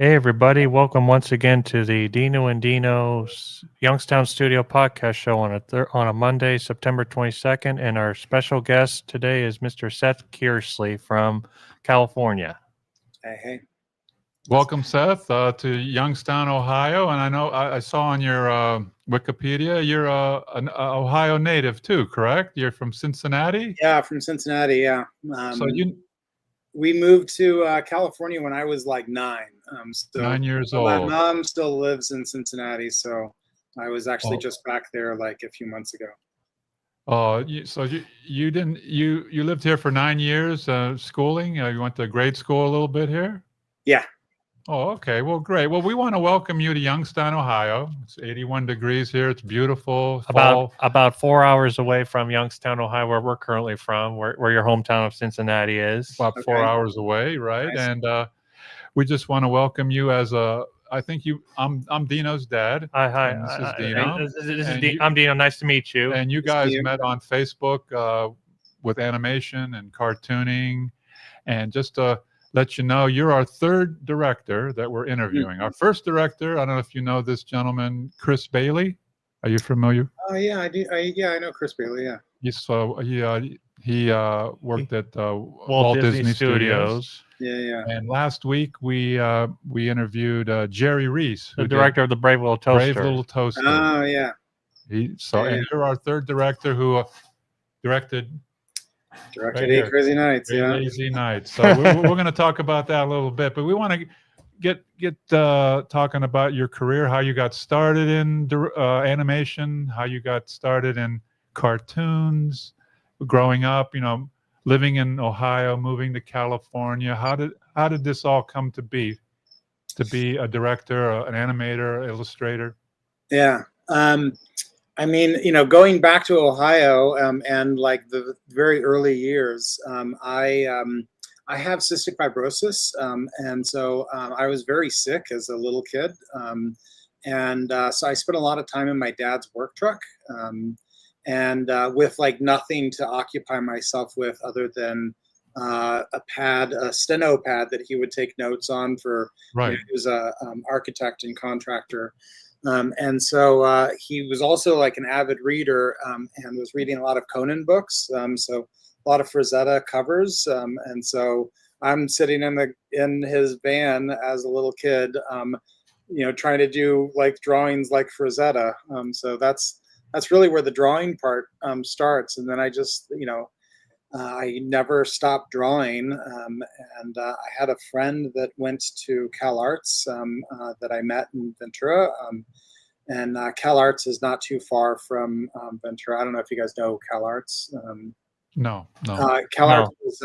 Hey everybody, welcome once again to the Dino and Dino's Youngstown Studio podcast show on a Monday, September 22nd, and our special guest today is Mr. Seth Kearsley from California. Hey. Welcome, Seth, to Youngstown, Ohio. And I know I saw on your Wikipedia you're an Ohio native too, correct? You're from Cincinnati? Yeah, from Cincinnati, yeah. So We moved to California when I was like 9. 9 years My old. mom still lives in Cincinnati, so I was actually just back there like a few months ago. Oh, so you lived here for 9 years schooling? You went to grade school a little bit here? Yeah. Oh, okay. Well, great. Well, we want to welcome you to Youngstown, Ohio. It's 81 degrees here. It's beautiful. About 4 hours away from Youngstown, Ohio, where we're currently from, where your hometown of Cincinnati is. About 4 hours away, right? Nice. And we just want to welcome you as I'm Dino's dad. Hi. This is Dino. I'm Dino. Nice to meet you. And you guys met on Facebook with animation and cartooning. And just to let you know, you're our third director that we're interviewing. Mm-hmm. Our first director, I don't know if you know this gentleman, Chris Bailey. Are you familiar? Oh yeah, I do. I know Chris Bailey. Yeah. He worked at Walt Disney Studios. Yeah. And last week we interviewed Jerry Reese, the director of the Brave Little Toaster. Brave Little Toaster. Oh yeah. And you're our third director who directed Eight Crazy Nights. Yeah. Crazy Nights. So we're going to talk about that a little bit, but we want to get talking about your career, how you got started in animation, how you got started in cartoons, growing up, living in Ohio, moving to California. How did this all come to be a director, an animator, illustrator? Yeah. I mean, going back to Ohio and like the very early years, I have cystic fibrosis, and so I was very sick as a little kid, and so I spent a lot of time in my dad's work truck, and with like nothing to occupy myself with other than a steno pad that he would take notes on for. Right. He was a architect and contractor. And so he was also like an avid reader and was reading a lot of Conan books. So a lot of Frazetta covers. And so I'm sitting in his van as a little kid, trying to do like drawings like Frazetta. So that's really where the drawing part starts. And then I just, I never stopped drawing, and I had a friend that went to Cal Arts that I met in Ventura, and Cal Arts is not too far from Ventura. I don't know if you guys know Cal Arts. No. Cal Arts is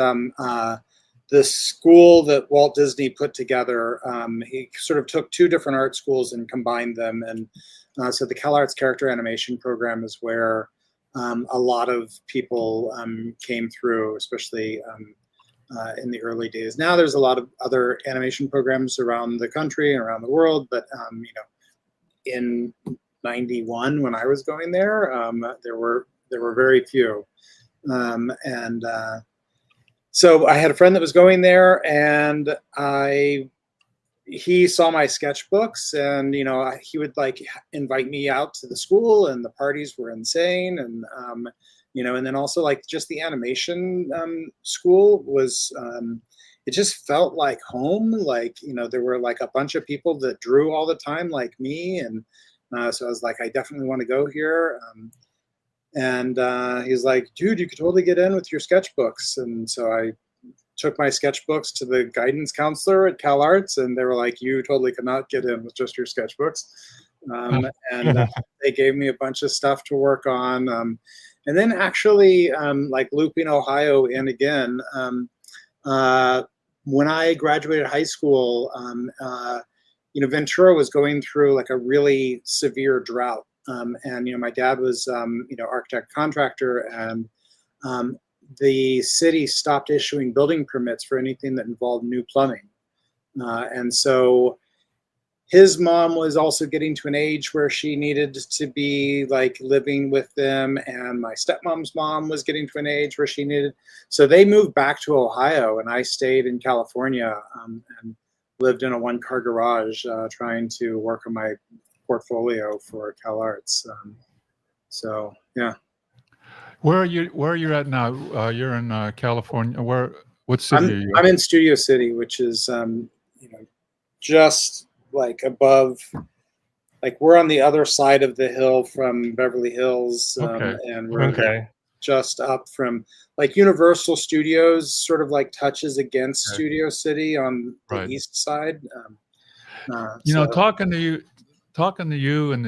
the school that Walt Disney put together. He sort of took two different art schools and combined them, and so the Cal Arts character animation program is where a lot of people came through, especially in the early days. Now there's a lot of other animation programs around the country and around the world, but in '91 when I was going there, there were very few, and so I had a friend that was going there, and he saw my sketchbooks, and he would like invite me out to the school, and the parties were insane, and and then also like just the animation school was it just felt like home. Like there were like a bunch of people that drew all the time like me, and so I was like, I definitely want to go here. And he's like, dude, you could totally get in with your sketchbooks. And so I took my sketchbooks to the guidance counselor at Cal Arts, and they were like, you totally cannot get in with just your sketchbooks. And they gave me a bunch of stuff to work on. And then actually, like looping Ohio in again, when I graduated high school, Ventura was going through like a really severe drought. And my dad was architect contractor, and the city stopped issuing building permits for anything that involved new plumbing. And so his mom was also getting to an age where she needed to be like living with them, and my stepmom's mom was getting to an age where she needed. So they moved back to Ohio, and I stayed in California. And lived in a one-car garage trying to work on my portfolio for CalArts. So yeah. Where are you at now? You're in California. What city are you I'm at? in Studio City, which is just like above, like we're on the other side of the hill from Beverly Hills, Okay. and we're like Okay. just up from like Universal Studios, sort of like touches against Okay. Studio City on the Right. east side. So talking to you and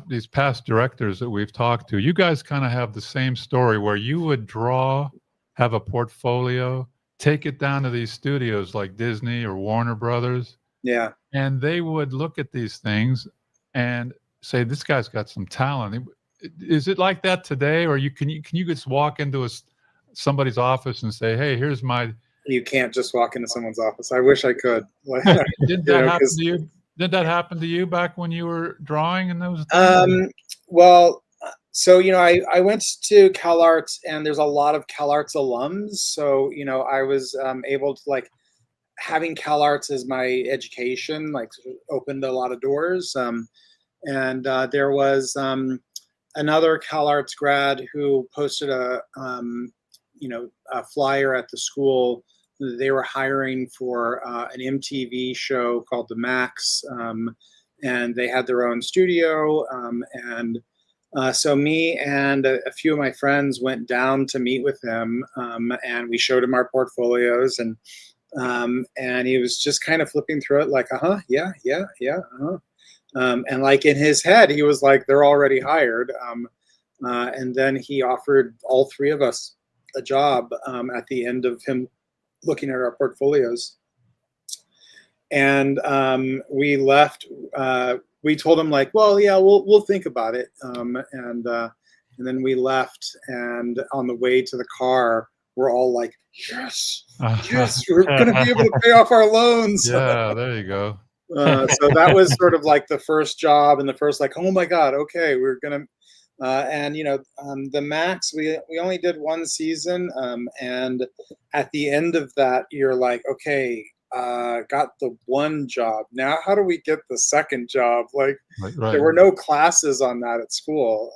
these past directors that we've talked to, you guys kind of have the same story where you would draw, have a portfolio, take it down to these studios like Disney or Warner Brothers, yeah. and they would look at these things and say, "This guy's got some talent." Is it like that today, or can you just walk into somebody's office and say, "Hey, here's my"? You can't just walk into someone's office. I wish I could. Did that happen to you? Did that happen to you back when you were drawing in those days? Well, so I went to CalArts, and there's a lot of CalArts alums. So I was able to, like, having CalArts as my education, like, sort of opened a lot of doors. And there was another CalArts grad who posted a flyer at the school. They were hiring for an MTV show called The Max, and they had their own studio. So me and a few of my friends went down to meet with him, and we showed him our portfolios, and he was just kind of flipping through it like, yeah, and like in his head, he was like, they're already hired. And then he offered all three of us a job at the end of him looking at our portfolios. And we left. We told him, like, well, yeah, we'll think about it. And then we left. And on the way to the car, we're all like, yes, we're going to be able to pay off our loans. Yeah, there you go. So that was sort of like the first job, and the first, like, oh my God, okay, we're gonna. The Max, we only did one season, and at the end of that, you're like, okay, got the one job. Now, how do we get the second job? Like, right. There were no classes on that at school.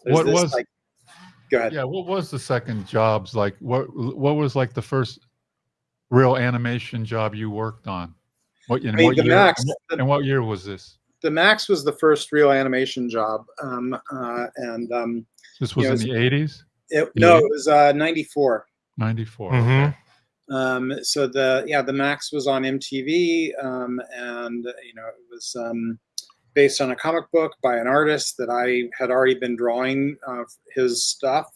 What was like? Go ahead. Yeah, what was the second jobs like? What was like the first real animation job you worked on? What year? Max. And what year was this? The Max was the first real animation job, This was in the 80s? No, it was 94. 94. Mm-hmm. Okay. So the Max was on MTV, and it was based on a comic book by an artist that I had already been drawing his stuff.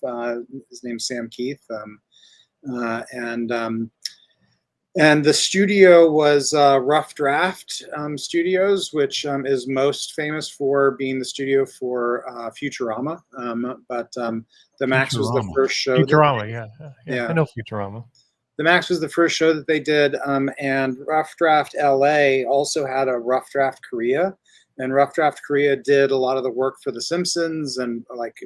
His name's Sam Keith, and the studio was Rough Draft Studios, which is most famous for being the studio for Futurama. But the Max was the first show. Futurama, yeah. I know Futurama. The Max was the first show that they did, and Rough Draft LA also had a Rough Draft Korea. And Rough Draft Korea did a lot of the work for The Simpsons and, like,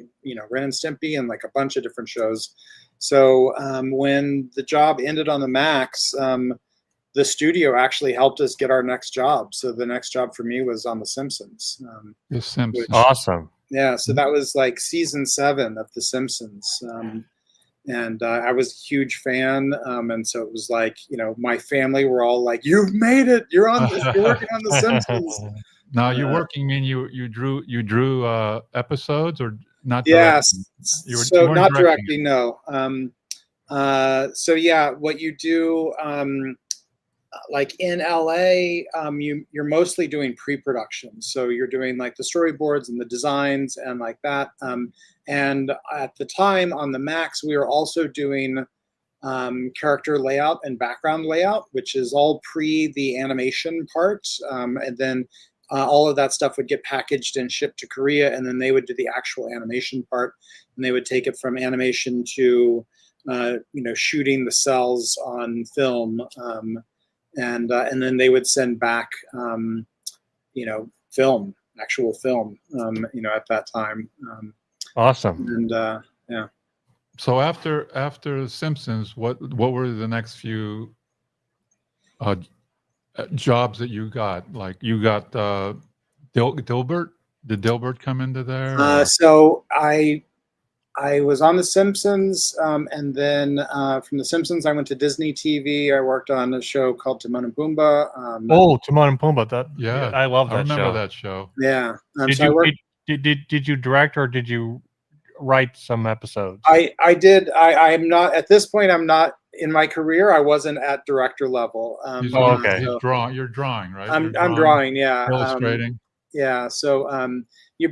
Ren and Stimpy and, like, a bunch of different shows. So when the job ended on the Max, the studio actually helped us get our next job. So the next job for me was on The Simpsons. The Simpsons. Awesome. Yeah, so that was like season 7 of The Simpsons. And I was a huge fan. And so it was like, my family were all like, you've made it. You're working on The Simpsons. Now you're working. Mean you drew episodes or not? Yes. You not directly. No. So yeah, what you do, like in LA, you're mostly doing pre-production. So you're doing like the storyboards and the designs and like that. And at the time on the Max, we were also doing character layout and background layout, which is all pre the animation part. And then all of that stuff would get packaged and shipped to Korea, and then they would do the actual animation part, and they would take it from animation to shooting the cells on film, and then they would send back actual film at that time. Awesome. And yeah. So after The Simpsons, what were the next few uh, jobs that you got? Like you got Dilbert. Did Dilbert come into there? So I was on The Simpsons, and then from The Simpsons, I went to Disney TV. I worked on a show called Timon and Pumbaa. Oh, Timon and Pumbaa. That Yeah, I love I that remember show. that show. Yeah. Did So I you worked. did you direct or did you write some episodes? I did. I'm not at this point. I'm not in my career. I wasn't at director level. okay. He's drawing. You're drawing, right? I'm You're drawing. Yeah. illustrating. Yeah. So you're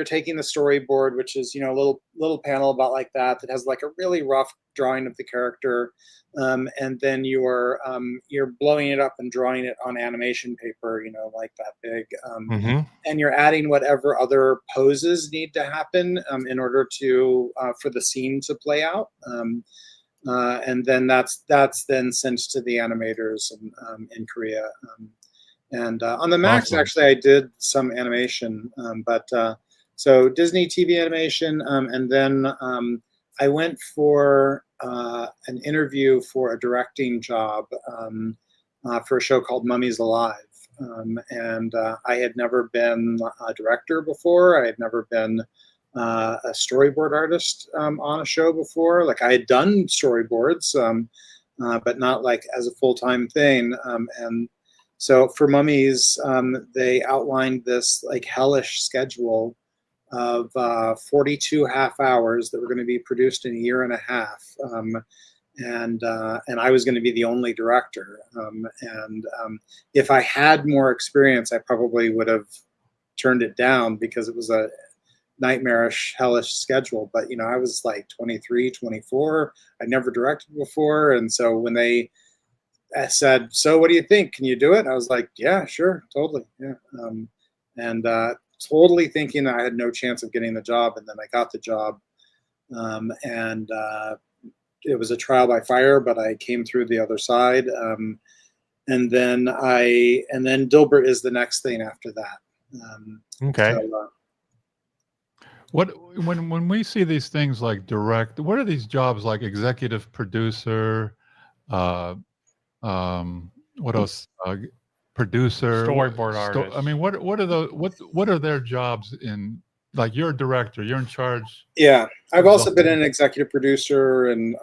taking the storyboard, which is a little panel about like that has like a really rough drawing of the character, and then you're blowing it up and drawing it on animation paper, like that big, and you're adding whatever other poses need to happen in order to for the scene to play out. And then that's then sent to the animators in Korea. And on the Max, Awesome. actually, I did some animation, but so Disney TV animation, and then I went for an interview for a directing job for a show called Mummies Alive, and I had never been a director before. I had never been a storyboard artist on a show before. Like I had done storyboards, but not like as a full-time thing, and so for Mummies, they outlined this like hellish schedule of 42 half hours that were going to be produced in a year and a half, and I was going to be the only director. And if I had more experience, I probably would have turned it down because it was a nightmarish, hellish schedule. But I was like 23, 24. I'd never directed before, and so when they said, "So, what do you think? Can you do it?" I was like, "Yeah, sure, totally, yeah." And totally thinking I had no chance of getting the job, and then I got the job, and it was a trial by fire, but I came through the other side. And then Dilbert is the next thing after that. Okay. So, When we see these things like direct, what are these jobs like executive producer? What else? Producer, Storyboard artist. I mean, what are those? What are their jobs in? Like you're a director, you're in charge. Yeah, I've also been an executive producer, and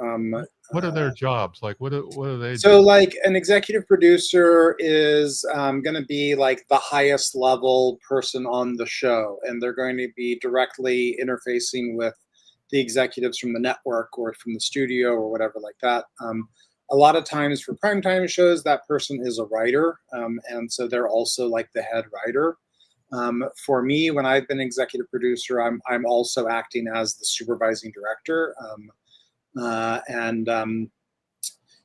what are their jobs? Like what are they? So like an executive producer is going to be like the highest level person on the show, and they're going to be directly interfacing with the executives from the network or from the studio or whatever like that. A lot of times for primetime shows, that person is a writer, and so they're also like the head writer. For me, when I've been executive producer, I'm also acting as the supervising director.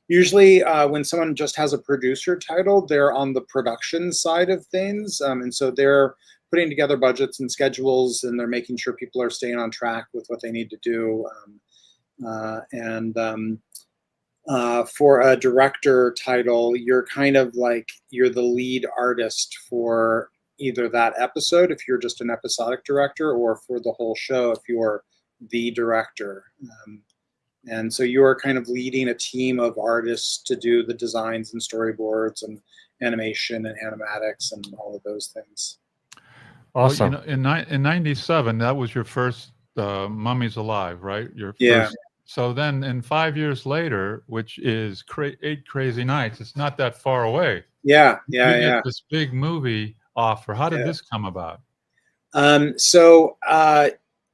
Usually when someone just has a producer title, they're on the production side of things. And so they're putting together budgets and schedules, and they're making sure people are staying on track with what they need to do. For a director title, you're kind of like, you're the lead artist for either that episode, if you're just an episodic director, or for the whole show, if you're the director. And so you're kind of leading a team of artists to do the designs and storyboards and animation and animatics and all of those things. Awesome. Well, in '97, that was your first Mummies Alive, right? Your Yeah. first. So then, in 5 years later, which is 8 Crazy Nights, it's not that far away. Yeah. You get this big movie offer. How did this come about? So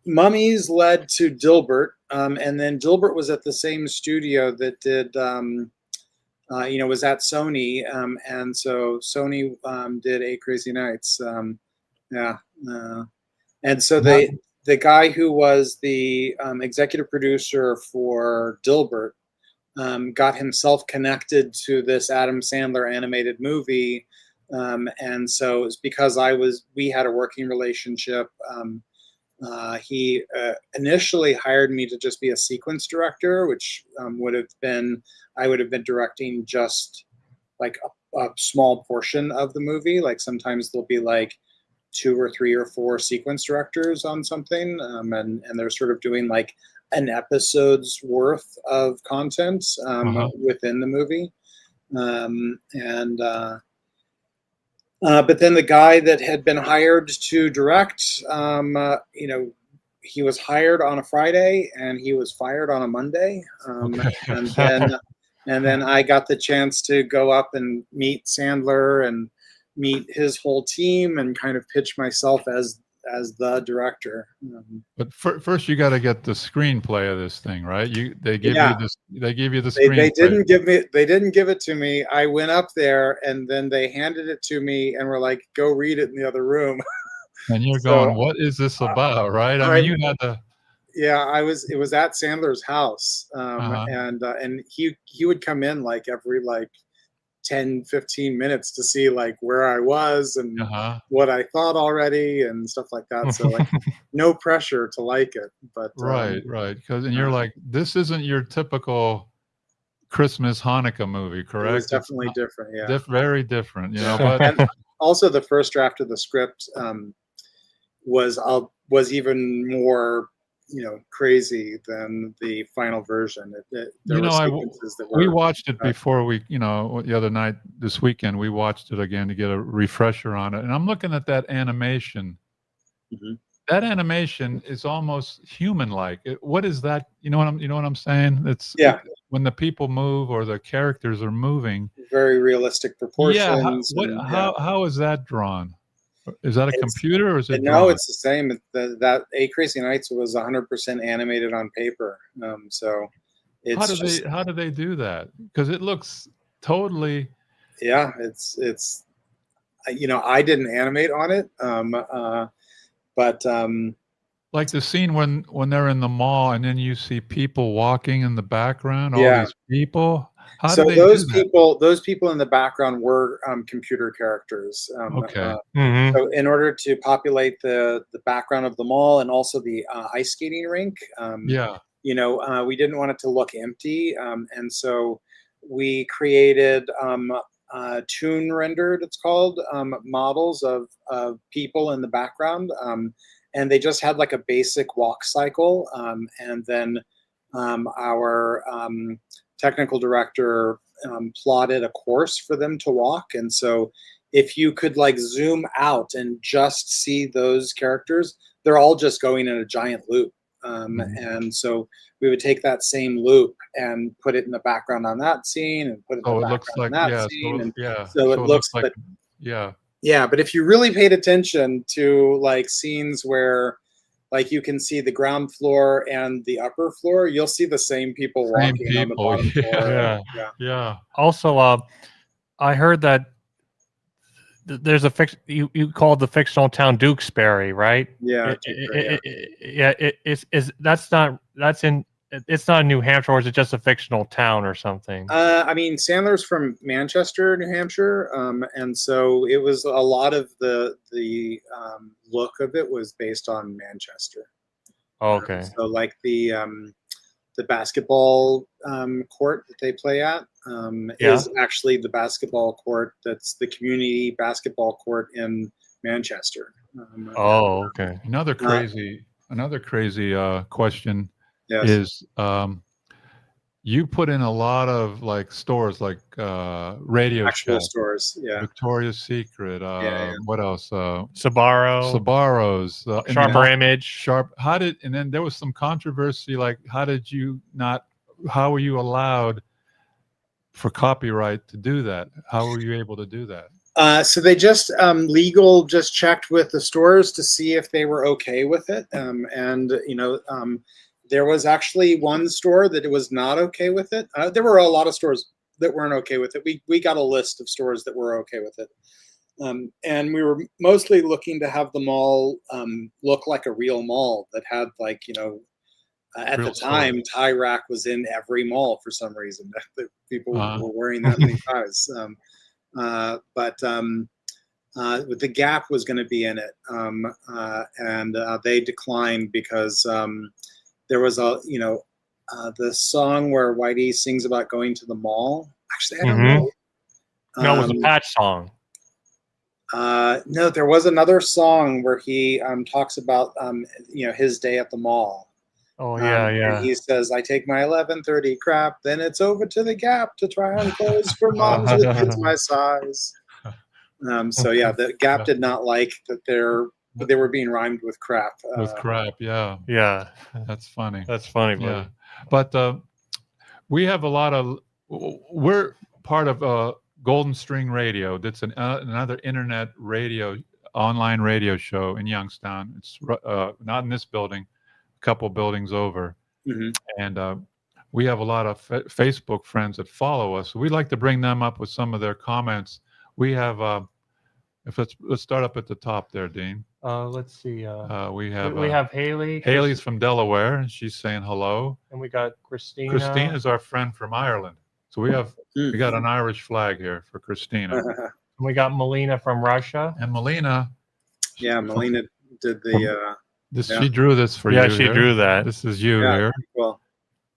Mummies led to Dilbert, and then Dilbert was at the same studio that did, was at Sony, and so Sony did 8 Crazy Nights. And so the guy who was the executive producer for Dilbert got himself connected to this Adam Sandler animated movie. And so it's because we had a working relationship. He initially hired me to just be a sequence director, which I would have been directing just like a small portion of the movie. Like sometimes there'll be like 2 or 3 or 4 sequence directors on something, and they're sort of doing like an episode's worth of content within the movie. And but then the guy that had been hired to direct, he was hired on a Friday and he was fired on a Monday. Okay. And then I got the chance to go up and meet Sandler and meet his whole team and kind of pitch myself as the director. But first, you got to get the screenplay of this thing, right? They give Yeah. you this. They give you the They screenplay. didn't give it to me. I went up there and then they handed it to me and were like, "Go read it in the other room." And you're So, going, what is this about, right? I mean, you had to. Yeah, it was at Sandler's house, Uh-huh. and he would come in like every 10, 15 minutes to see like where I was and Uh-huh. what I thought already and stuff like that. So like no pressure to like it, but Right. Because you're like, this isn't your typical Christmas Hanukkah movie, correct? It was definitely different. Yeah, very different. You know, Yeah. but And also the first draft of the script was even more crazy than the final version. There were sequences that we were watched it before the other night, this weekend, we watched it again to get a refresher on it. And I'm looking at that animation. Mhm. That animation is almost human-like. What is that? You know what I'm saying? Yeah. When the people move or the characters are moving. Very realistic proportions. How is that drawn? Is that a computer or is it No, drawn? it's the same. That A Crazy Nights was 100% animated on paper. So it's how do they do that? Because it looks totally. Yeah, it's I didn't animate on it. But like the scene when they're in the mall and then you see people walking in the background, all Yeah. these people. How so do they those do that? those people in the background were computer characters. Okay. Mhm. So in order to populate the background of the mall and also the ice skating rink, Yeah. we didn't want it to look empty, and so we created tune rendered, it's called, models of people in the background, and they just had like a basic walk cycle, and then our technical director plotted a course for them to walk, and so if you could like zoom out and just see those characters, they're all just going in a giant loop. And so we would take that same loop and put it in the background on that scene and put it in So the it looks background like on that scene. And So it it looks looks like but yeah, but if you really paid attention to like scenes where like you can see the ground floor and the upper floor, you'll see the same people same walking on the people. bottom floor. Yeah. Also, I heard that there's a you called the fictional town Dukesbury, right? Yeah. It's not in New Hampshire, or is it just a fictional town or something? I mean, Sandler's from Manchester, New Hampshire, and so it was a lot of the look of it was based on Manchester. Okay. So like the basketball court that they play at is actually the basketball court that's the community basketball court in Manchester. Okay. Another crazy question Yes. is you put in a lot of like stores like Radio Actual Shack, stores. Yeah. Victoria's Secret, what else? Sbarro's, Sharper Image. And then there was some controversy, like how were you allowed for copyright to do that? How were you able to do that? So they just legal just checked with the stores to see if they were okay with it, and there was actually one store that it was not okay with it. There were a lot of stores that weren't okay with it. We got a list of stores that were okay with it, and we were mostly looking to have the mall look like a real mall that had like at the time tie rack was in every mall for some reason. People were wearing that many ties. But the Gap was going to be in it, and they declined because there was the song where Whitey sings about going to the mall. Actually, I don't know. No, it was a Patch song. No, there was another song where he talks about his day at the mall. Oh yeah, yeah. And he says, "I take my 11:30 crap, then it's over to the Gap to try on clothes for moms with kids my size." So yeah, the Gap did not like that they were being rhymed with crap. With crap, yeah. Yeah, That's funny. that's funny, Yeah. buddy. But we have a lot of, we're part of Golden String Radio. That's another internet radio, online radio show in Youngstown. It's not in this building, a couple buildings over. Mhm. And we have a lot of Facebook friends that follow us. We'd like to bring them up with some of their comments. We have, let's start up at the top there, Dean. Let's see. We have we have Haley. Haley's from Delaware, and she's saying hello. And we got Christina. Christine is our friend from Ireland. So we got an Irish flag here for Christina. And we got Melina from Russia. And Melina. Yeah, Melina did the. She drew this for you. Yeah, she drew that. This is you Yeah, here. well,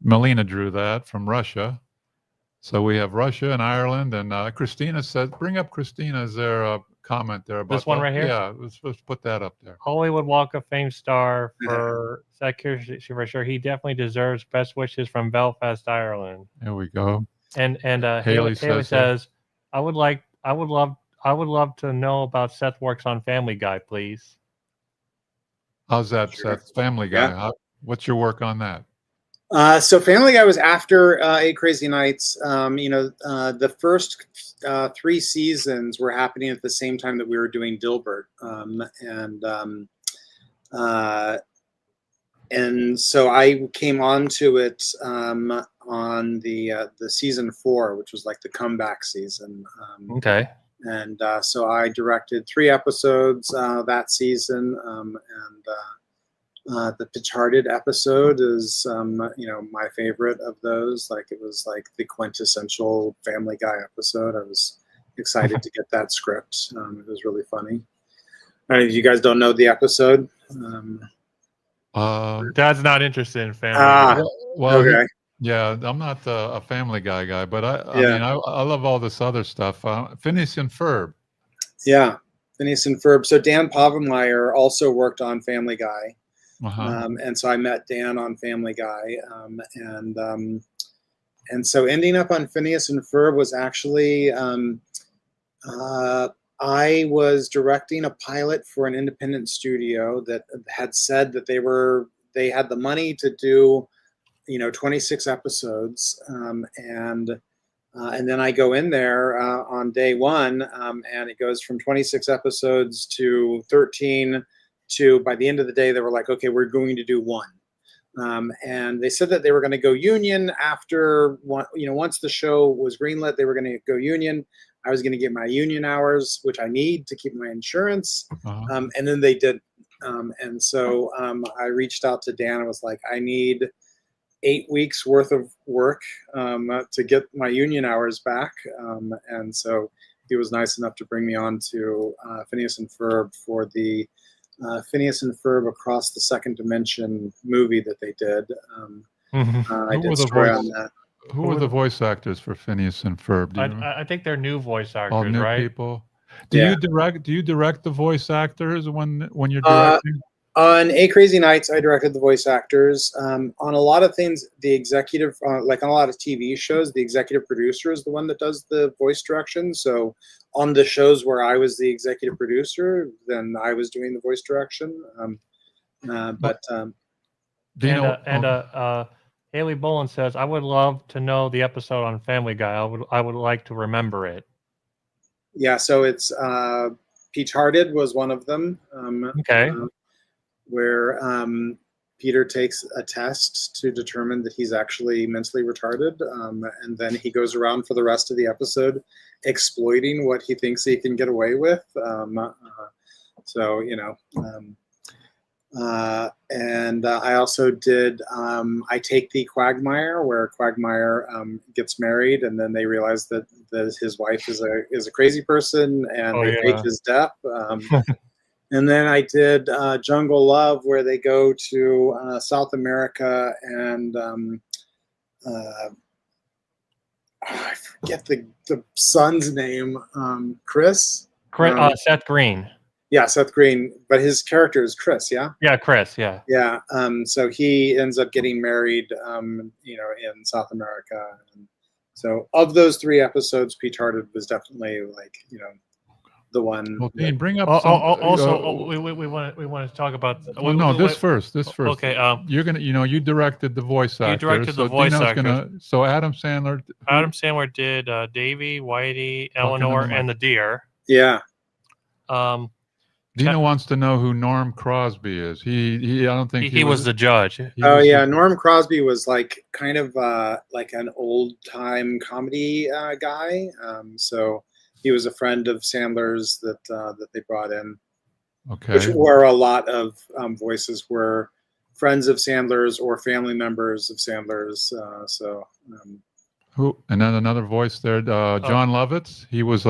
Melina drew that from Russia. So we have Russia and Ireland. And Christina said, bring up Christina. Is there a comment there about This one right here? Yeah, let's put that up there. Hollywood Walk of Fame star for Seth Kearsley for sure. He definitely deserves best wishes from Belfast, Ireland. There we go. And Haley says, I would love to know about Seth works on Family Guy, please. How's that, Sure. Seth? Family Guy. Yeah. What's your work on that? So Family Guy was after 8 Crazy Nights. The first 3 seasons were happening at the same time that we were doing Dilbert. And so I came onto it on the season 4, which was like the comeback season. Okay. And so I directed 3 episodes that season. The Pitchhearted episode is, my favorite of those. Like, it was like the quintessential Family Guy episode. I was excited to get that script. It was really funny. If you guys don't know the episode, Dad's not interested in Family Guy. Well, okay. yeah, I'm not a Family Guy, but I love all this other stuff. Phineas and Ferb. Yeah, Phineas and Ferb. So Dan Povenmire also worked on Family Guy. And so I met Dan on Family Guy, and so ending up on Phineas and Ferb was actually I was directing a pilot for an independent studio that had said that they had the money to do 26 episodes, and then I go in there on day 1, and it goes from 26 episodes to 13. By the end of the day, they were like, okay, we're going to do 1. And they said that they were going to go union after one, once the show was greenlit, they were going to go union. I was going to get my union hours, which I need to keep my insurance. And then they did. And so I reached out to Dan and was like, I need 8 weeks worth of work to get my union hours back. And so he was nice enough to bring me on to Phineas and Ferb for the Phineas and Ferb Across the Second Dimension movie that they did. I did story on that. Who were the voice actors for Phineas and Ferb? I think they're new voice actors, all new right? people. Do you direct the voice actors when you're directing? On 8 Crazy Nights, I directed the voice actors. On a lot of things, the executive, like on a lot of TV shows, the executive producer is the one that does the voice direction. So on the shows where I was the executive producer, then I was doing the voice direction. Haley Bolin says, I would love to know the episode on Family Guy. I would like to remember it. Yeah, so it's Peach Hearted was one of them. Okay. Where Peter takes a test to determine that he's actually mentally retarded, and then he goes around for the rest of the episode exploiting what he thinks he can get away with. And I also did I Take the Quagmire, where Quagmire gets married, and then they realize that his wife is a crazy person, and they fake his death. And then I did Jungle Love, where they go to South America, and I forget the son's name. Chris? Seth Green. Yeah, Seth Green, but his character is Chris. Yeah. Yeah, Chris. Yeah. Yeah. So he ends up getting married, in South America. And so of those 3 episodes, Peach-Hearted was definitely like, the one. Well, Dean, bring up We want to talk about. Well, no, this first. Okay. You're gonna, you directed the voice actor. You directed the voice actor. So Adam Sandler. Adam Sandler did Davy, Whitey, Eleanor, and the deer. Yeah. Dino wants to know who Norm Crosby is. I don't think he was the judge. Norm Crosby was like kind of like an old time comedy guy. So he was a friend of Sandler's that they brought in. Okay. Which were a lot of voices were friends of Sandler's or family members of Sandler's. Who? And then another voice there, John Lovitz. He was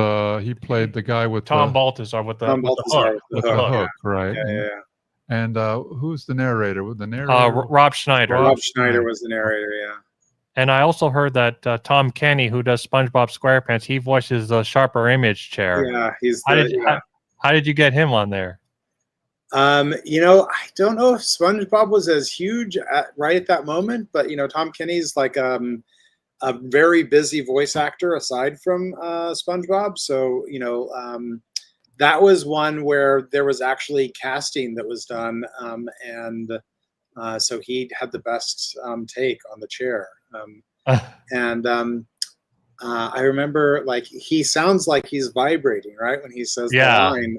he played the guy with Tom Balthazar with the hook. With the hook, right? Yeah. And who's the narrator? The narrator, Rob Schneider. Rob Schneider was the narrator. Yeah. And I also heard that Tom Kenny, who does SpongeBob SquarePants, he voices the Sharper Image chair. Yeah, he's. How did you get him on there? I don't know if SpongeBob was as huge right at that moment, but Tom Kenny's like a very busy voice actor aside from SpongeBob. So, that was one where there was actually casting that was done. So he had the best take on the chair. I remember like he sounds like he's vibrating, right? When he says the line.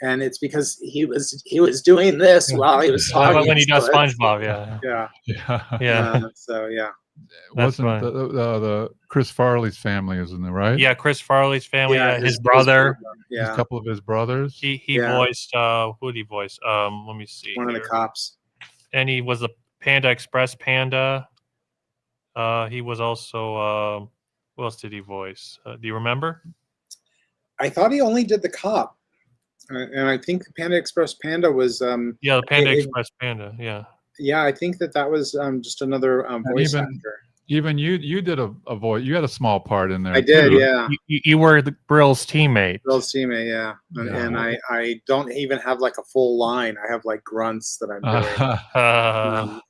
And it's because he was doing this while he was talking. When he does SpongeBob, yeah. So yeah. Wasn't the Chris Farley's family, isn't it, right? Yeah, Chris Farley's family. Yeah, his brother. A couple of his brothers. He voiced. Who did he voice? Let me see. One of the cops. And he was the Panda Express panda. He was also. Who else did he voice? Do you remember? I thought he only did the cop. And I think the Panda Express Panda was the Panda Express Panda, yeah, I think that was just another voice actor. Even you did a voice. You had a small part in there. I did, yeah. You were the Brill's teammate. Yeah. And I don't even have like a full line. I have like grunts that I'm doing.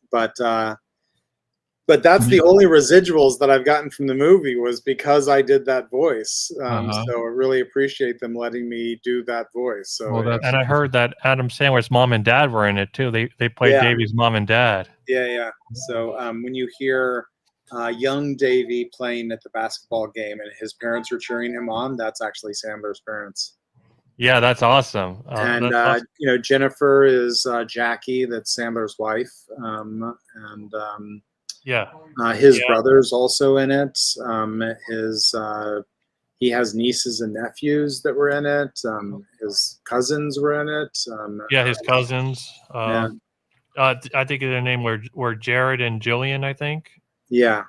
But that's the only residuals that I've gotten from the movie was because I did that voice. So I really appreciate them letting me do that voice. So, and I heard that Adam Sandler's mom and dad were in it too. They played Davy's mom and dad. Yeah. So when you hear young Davy playing at the basketball game and his parents are cheering him on, that's actually Sandler's parents. Yeah, that's awesome. Jennifer is Jackie, that's Sandler's wife, his brother's also in it. He has nieces and nephews that were in it. His cousins were in it. His cousins. I think their name were Jared and Jillian, I think. Yeah.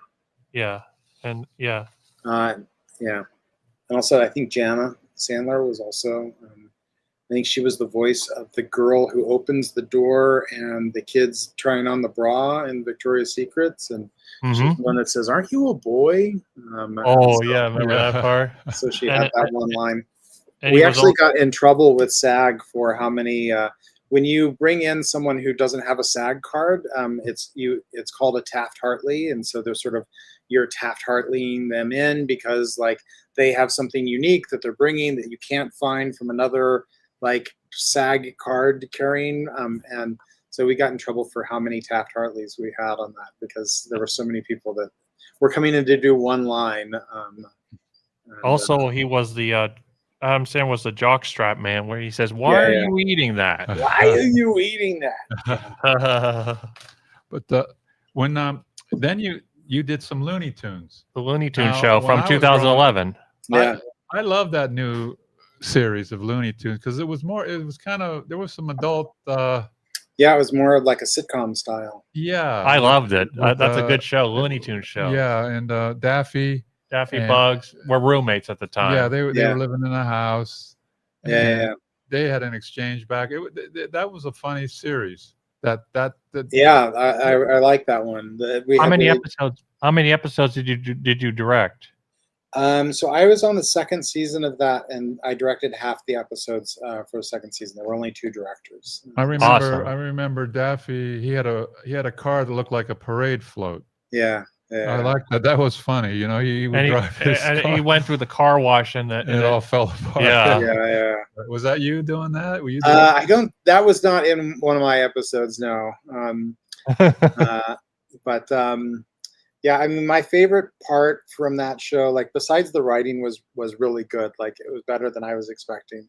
And And also, I think Jana Sandler was also. I think she was the voice of the girl who opens the door and the kids trying on the bra in Victoria's Secrets, and she's the one that says, "Aren't you a boy?" Remember that part? So she had that one line. We actually got in trouble with SAG for how many. When you bring in someone who doesn't have a SAG card, it's called a Taft-Hartley, and so they're sort of you're Taft-Hartleying them in because like they have something unique that they're bringing that you can't find from another like SAG card carrying, and so we got in trouble for how many Taft-Hartleys we had on that because there were so many people that were coming in to do one line. He was the Adam Sandler was the jockstrap man, where he says, "Why are you eating that? Why are you eating that?" But when then you did some Looney Tunes, the Looney Tunes show from 2011. I love that new series of Looney Tunes because it was kind of there was some adult it was more like a sitcom style. I loved it. That's a good show, Looney Tunes show. And Daffy and Bugs were roommates at the time. They were living in a house. They had an exchange back. That was a funny series. I like that one. How many episodes did you direct? So I was on the second season of that, and I directed half the episodes for the second season. There were only 2 directors. I Awesome. remember Daffy. He had a car that looked like a parade float. Yeah, yeah. I liked that. That was funny. You know, he would And drive his car, he went through the car wash and it all fell apart. Yeah. Yeah. Was that you doing that? Were you doing I don't. That was not in one of my episodes. No. But yeah, I mean, my favorite part from that show, like besides the writing, was really good. Like it was better than I was expecting.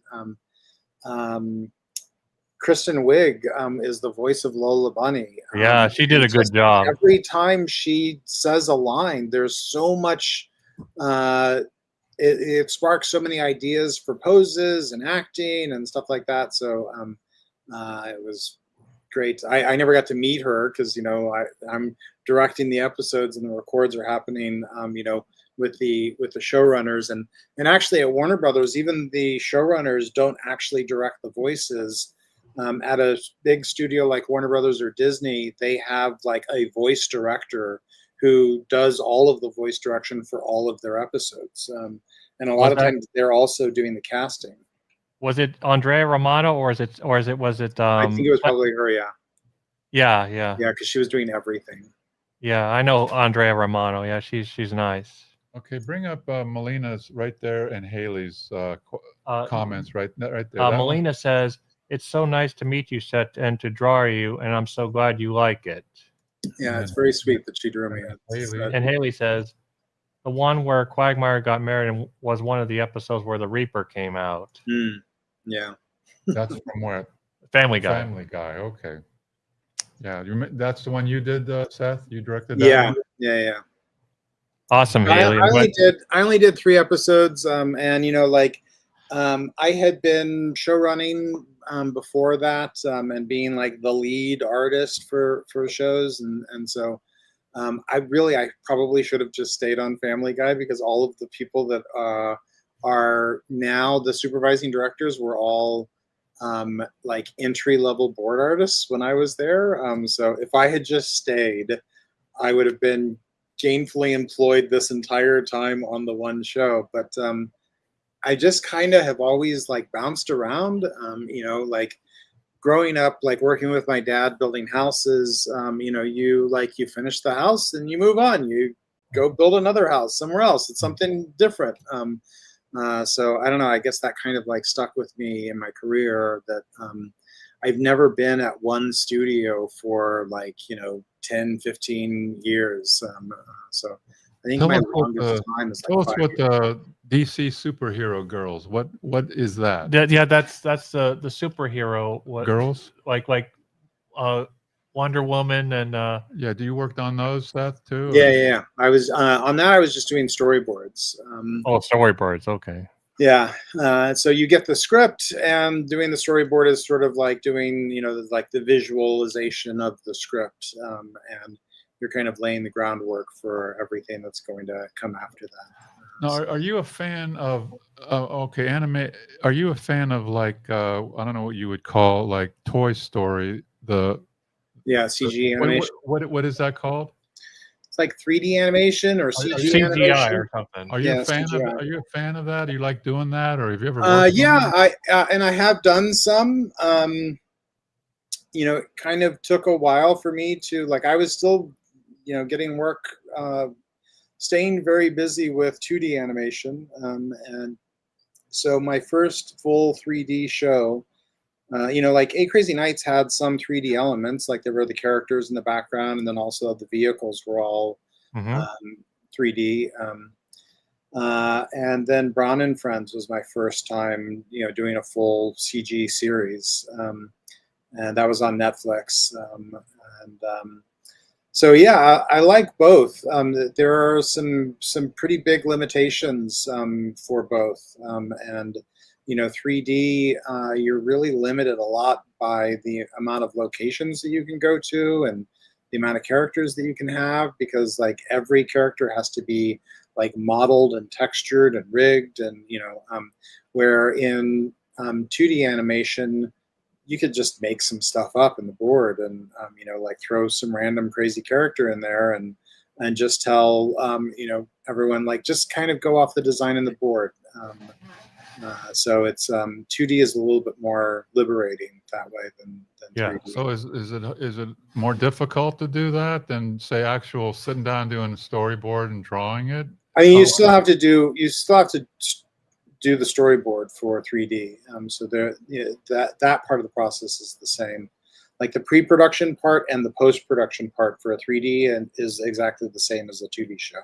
Kristen Wiig is the voice of Lola Bunny. Yeah, she did a good just job. Every time she says a line, there's so much. It sparks so many ideas for poses and acting and stuff like that. So it was great. I never got to meet her because I'm directing the episodes and the records are happening. With the showrunners and actually at Warner Brothers, even the showrunners don't actually direct the voices. At a big studio like Warner Brothers or Disney, they have like a voice director who does all of the voice direction for all of their episodes. And a lot of times they're also doing the casting. Was it Andrea Romano or was it I think it was probably her. Yeah. Yeah, because she was doing everything. Yeah, I know Andrea Romano. Yeah, she's nice. Okay, bring up Melina's right there and Haley's comments right there. Melina says, "It's so nice to meet you, Seth, and to draw you, and I'm so glad you like it." Yeah, it's very sweet that she drew me. And Haley says, "The one where Quagmire got married and was one of the episodes where the Reaper came out." Yeah. That's from where? Family Guy. Family Guy. Okay. Yeah, that's the one you did, Seth. You directed that. Yeah. Awesome, Haley. I only did 3 episodes, and I had been show running before that, and being like the lead artist for shows, and so I probably should have just stayed on Family Guy because all of the people that are now the supervising directors were all like entry-level board artists when I was there. So if I had just stayed, I would have been gainfully employed this entire time on the one show. But I just kind of have always like bounced around, like growing up, like working with my dad building houses. You finish the house and you move on. You go build another house somewhere else. It's something different. So I don't know. I guess that kind of like stuck with me in my career that I've never been at one studio for like 10, 15 years. So I think my longest time is like tell us what the DC superhero girls. What is that? Yeah, that's the superhero girls like Wonder Woman and yeah. Do you work on those, Seth, too? Yeah. I was on that. I was just doing storyboards. Storyboards. Okay. Yeah. So you get the script, and doing the storyboard is sort of like doing like the visualization of the script, and you're kind of laying the groundwork for everything that's going to come after that. Now, are you a fan of anime? Are you a fan of like I don't know what you would call like Toy Story? CG animation. What is that called? It's like 3D animation or CGI animation or something. Are you a fan CGI. of? Are you a fan of that? Do you like doing that, or have you ever? I have done some. It kind of took a while for me to like. I was still, getting work, staying very busy with 2D animation, and so my first full 3D show. Like 8 Crazy Nights had some 3D elements, like there were the characters in the background, and then also the vehicles were all 3D. And then Brown and Friends was my first time, doing a full CG series, and that was on Netflix. So yeah, I like both. There are some pretty big limitations for both, and 3D, you're really limited a lot by the amount of locations that you can go to and the amount of characters that you can have, because like every character has to be like modeled and textured and rigged, and where in 2D animation you could just make some stuff up in the board and like throw some random crazy character in there and and just tell everyone, like, just kind of go off the design and the board. So it's 2D is a little bit more liberating that way than Yeah. 3D. So is it more difficult to do that than say actual sitting down doing a storyboard and drawing it? I mean, you still have to do the storyboard for 3D. So that part of the process is the same. Like the pre-production part and the post-production part for a 3D is exactly the same as a 2D show.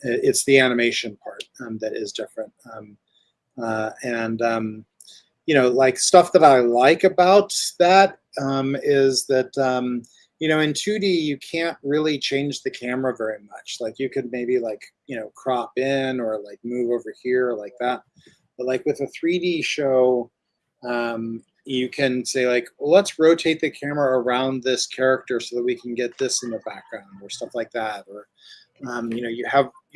It's the animation part that is different. Like stuff that I like about that is that in 2D you can't really change the camera very much. Like you could maybe like crop in or like move over here like that. But like with a 3D show, you can say like, well, let's rotate the camera around this character so that we can get this in the background or stuff like that. Or you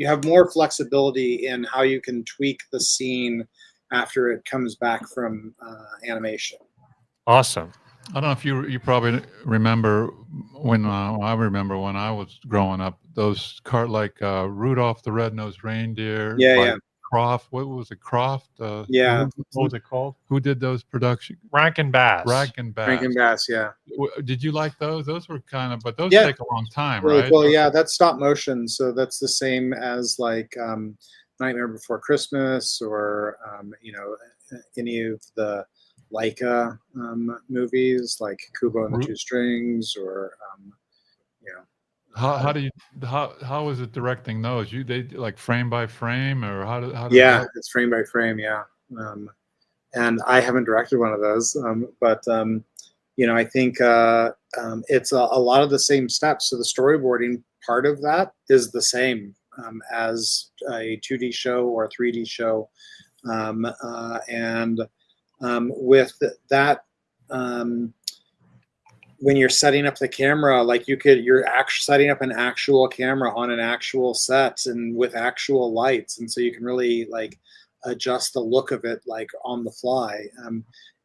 have more flexibility in how you can tweak the scene after it comes back from animation. Awesome. I don't know if you probably remember when I remember when I was growing up, those Rudolph the Red-Nosed Reindeer. Yeah. Croft. What was it? Croft. Yeah. What was it called? Who did those production? Rankin Bass. Rankin Bass. Rankin Bass. Yeah. Did you like those? Those were kind of, but those Yeah. take a long time, Really right? cool. Yeah, that's stop motion. So that's the same as like Nightmare Before Christmas or any of the Leica movies like Kubo and the Two Strings or How was it directing those? They like frame by frame or how did it's frame by frame. Yeah. And I haven't directed one of those, but I think it's a lot of the same steps. So the storyboarding part of that is the same as a 2D show or a 3D show, with that, when you're setting up the camera, like you're actually setting up an actual camera on an actual set and with actual lights, and so you can really like adjust the look of it like on the fly.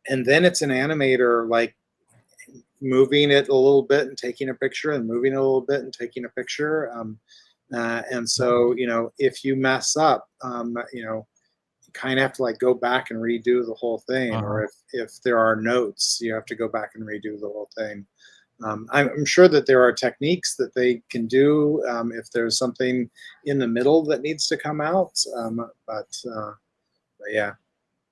And then it's an animator like moving it a little bit and taking a picture and moving it a little bit and taking a picture. And so, if you mess up, you kind of have to like go back and redo the whole thing. Or if there are notes, you have to go back and redo the whole thing. I'm sure that there are techniques that they can do if there's something in the middle that needs to come out. But yeah.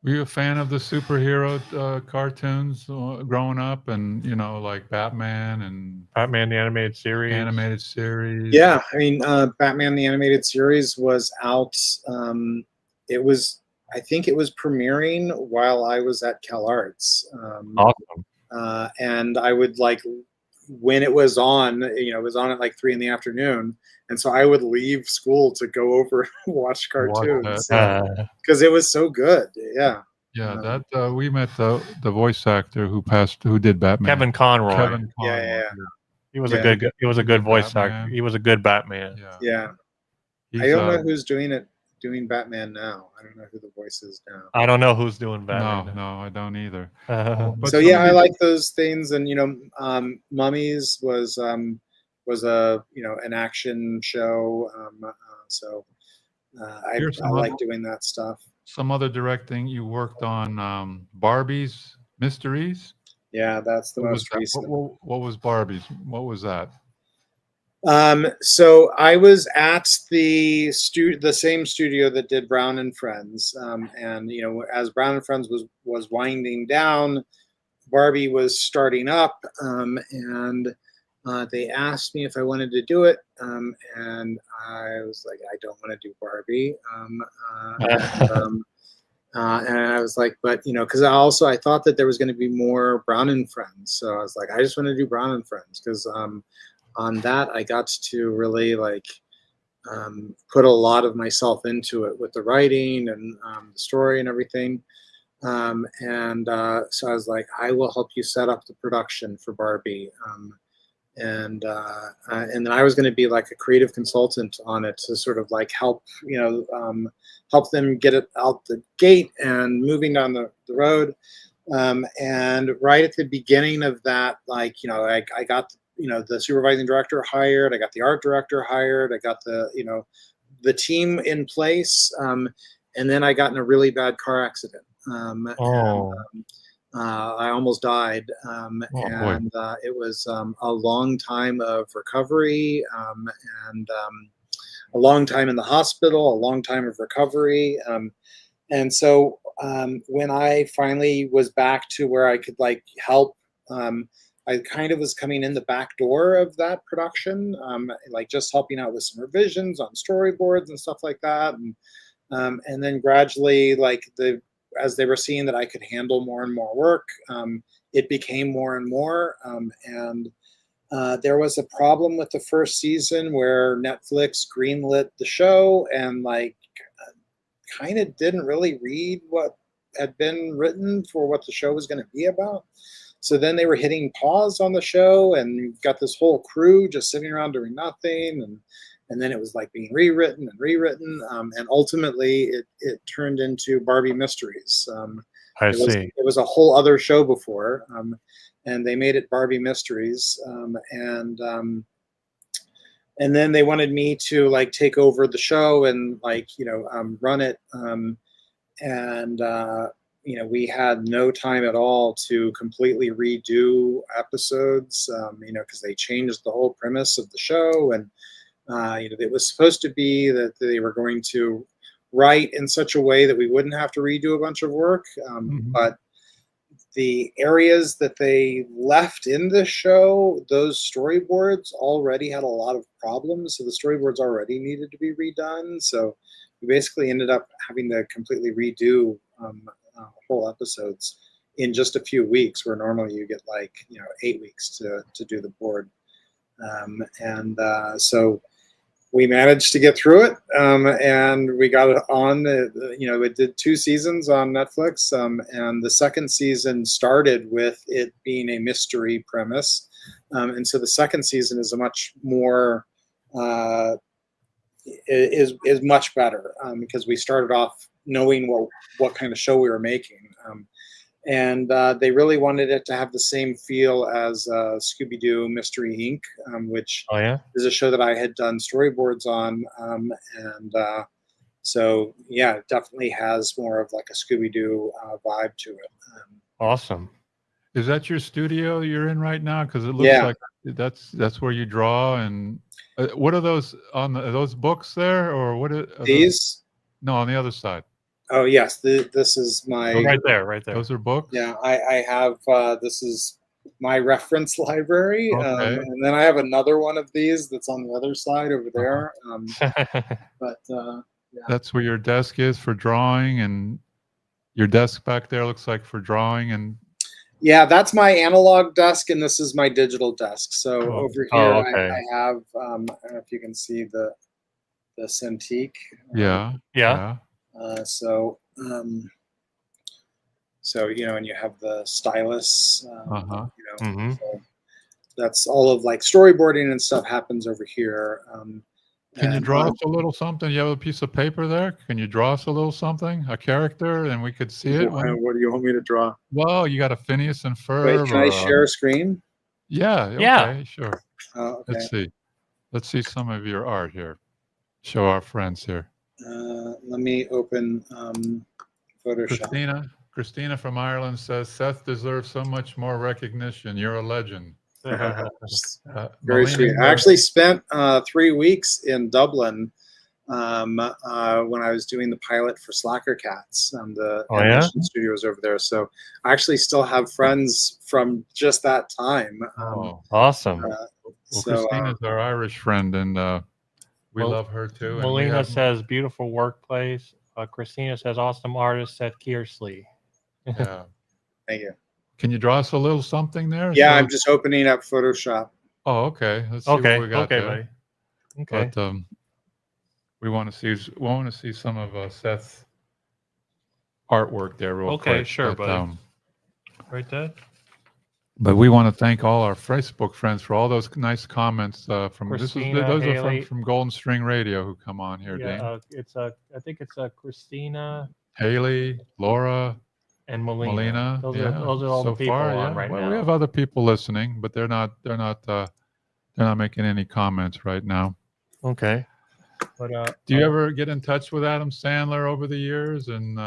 Were you a fan of the superhero cartoons growing up, and like Batman the animated series? Yeah, I mean, Batman the animated series was out. I think it was premiering while I was at CalArts. Awesome. And I would like when it was on. It was on at like 3 p.m, and so I would leave school to go over and watch cartoons because it was so good. Yeah. Yeah, that we met the voice actor who did Batman. Kevin Conroy. Yeah. He was a good voice actor. He was a good Batman. Yeah. I don't know who's doing Batman now. I don't know who the voice is now. I don't know who's doing Batman. No, I don't either. So yeah, I like those things, and Mummies was a an action show. So I like doing that stuff. Some other directing you worked on, Barbie's Mysteries. Yeah, that's the most recent. What was Barbie's? What was that? So I was at the same studio that did Brown and Friends, and as Brown and Friends was winding down, Barbie was starting up, and they asked me if I wanted to do it, and I was like, I don't want to do Barbie, and I was like, but because I thought that there was going to be more Brown and Friends, so I was like, I just want to do Brown and Friends because on that I got to really like put a lot of myself into it with the writing and the story and everything. So I was like, I will help you set up the production for Barbie. And then I was going to be like a creative consultant on it to sort of like help them get it out the gate and moving down the road. And right at the beginning of that, like, I got the supervising director hired. I got the art director hired. I got the team in place. And then I got in a really bad car accident. Oh, I almost died. Oh, boy. And it was a long time of recovery, and a long time in the hospital, a long time of recovery. And so when I finally was back to where I could like help, I kind of was coming in the back door of that production, like just helping out with some revisions on storyboards and stuff like that. And then gradually, as they were seeing that I could handle more and more work, it became more and more. And there was a problem with the first season where Netflix greenlit the show and kind of didn't really read what had been written for what the show was going to be about. So then they were hitting pause on the show, and you've got this whole crew just sitting around doing nothing. And then it was like being rewritten and rewritten. And ultimately it turned into Barbie Mysteries. I see. It was a whole other show before. And they made it Barbie Mysteries. And then they wanted me to like take over the show and run it. We had no time at all to completely redo episodes, because they changed the whole premise of the show. And, it was supposed to be that they were going to write in such a way that we wouldn't have to redo a bunch of work. But the areas that they left in the show, those storyboards already had a lot of problems. So the storyboards already needed to be redone. So we basically ended up having to completely redo whole episodes in just a few weeks, where normally you get 8 weeks to do the board. So we managed to get through it, and we got it on. It did 2 seasons on Netflix, and the second season started with it being a mystery premise, and so the second season is a much more is much better, because we started off knowing what kind of show we were making. And they really wanted it to have the same feel as Scooby-Doo Mystery Inc., which is a show that I had done storyboards on. So, yeah, it definitely has more of like a Scooby-Doo vibe to it. Awesome. Is that your studio you're in right now? Because it looks like that's where you draw. And what are those are those books there, or what are these? No, on the other side. Oh yes, this is my right there. Those are books. Yeah, I have this is my reference library, Okay. and then I have another one of these that's on the other side over there. That's where your desk is for drawing, and your desk back there looks like for drawing. And yeah, that's my analog desk, and this is my digital desk. So over here, I have I don't know if you can see the Cintiq. Yeah. So and you have the stylus. Mm-hmm. So that's all of like storyboarding and stuff happens over here. Can you draw us a little something? You have a piece of paper there. Can you draw us a little something, a character, and we could see it? What do you want me to draw? Well, you got a Phineas and Ferb. Wait, can I share a screen? Yeah. Okay. Sure. Okay. Let's see. Let's see some of your art here. Show our friends here. Let me open Photoshop. Christina from Ireland says, Seth deserves so much more recognition. You're a legend. Very sweet. I actually spent 3 weeks in Dublin when I was doing the pilot for Slacker Cats. The animation studios over there. So I actually still have friends from just that time. Awesome. Christina's our Irish friend, and we love her too. Melina says, beautiful workplace. Christina says, awesome artist, Seth Kearsley. Yeah. Thank you. Can you draw us a little something there? Yeah, I'm just opening up Photoshop. Oh, okay. Let's see what we got there. Buddy. Okay. But we want to see some of Seth's artwork there real quick. Okay, sure, buddy. Right there. But we want to thank all our Facebook friends for all those nice comments from Christina, those Haley, are from Golden String Radio who come on here. Yeah, I think it's Christina, Haley, Laura, and Melina. Those are all so the people far, on right well, now. we have other people listening, but they're not They're not making any comments right now. Okay. But Do you ever get in touch with Adam Sandler over the years and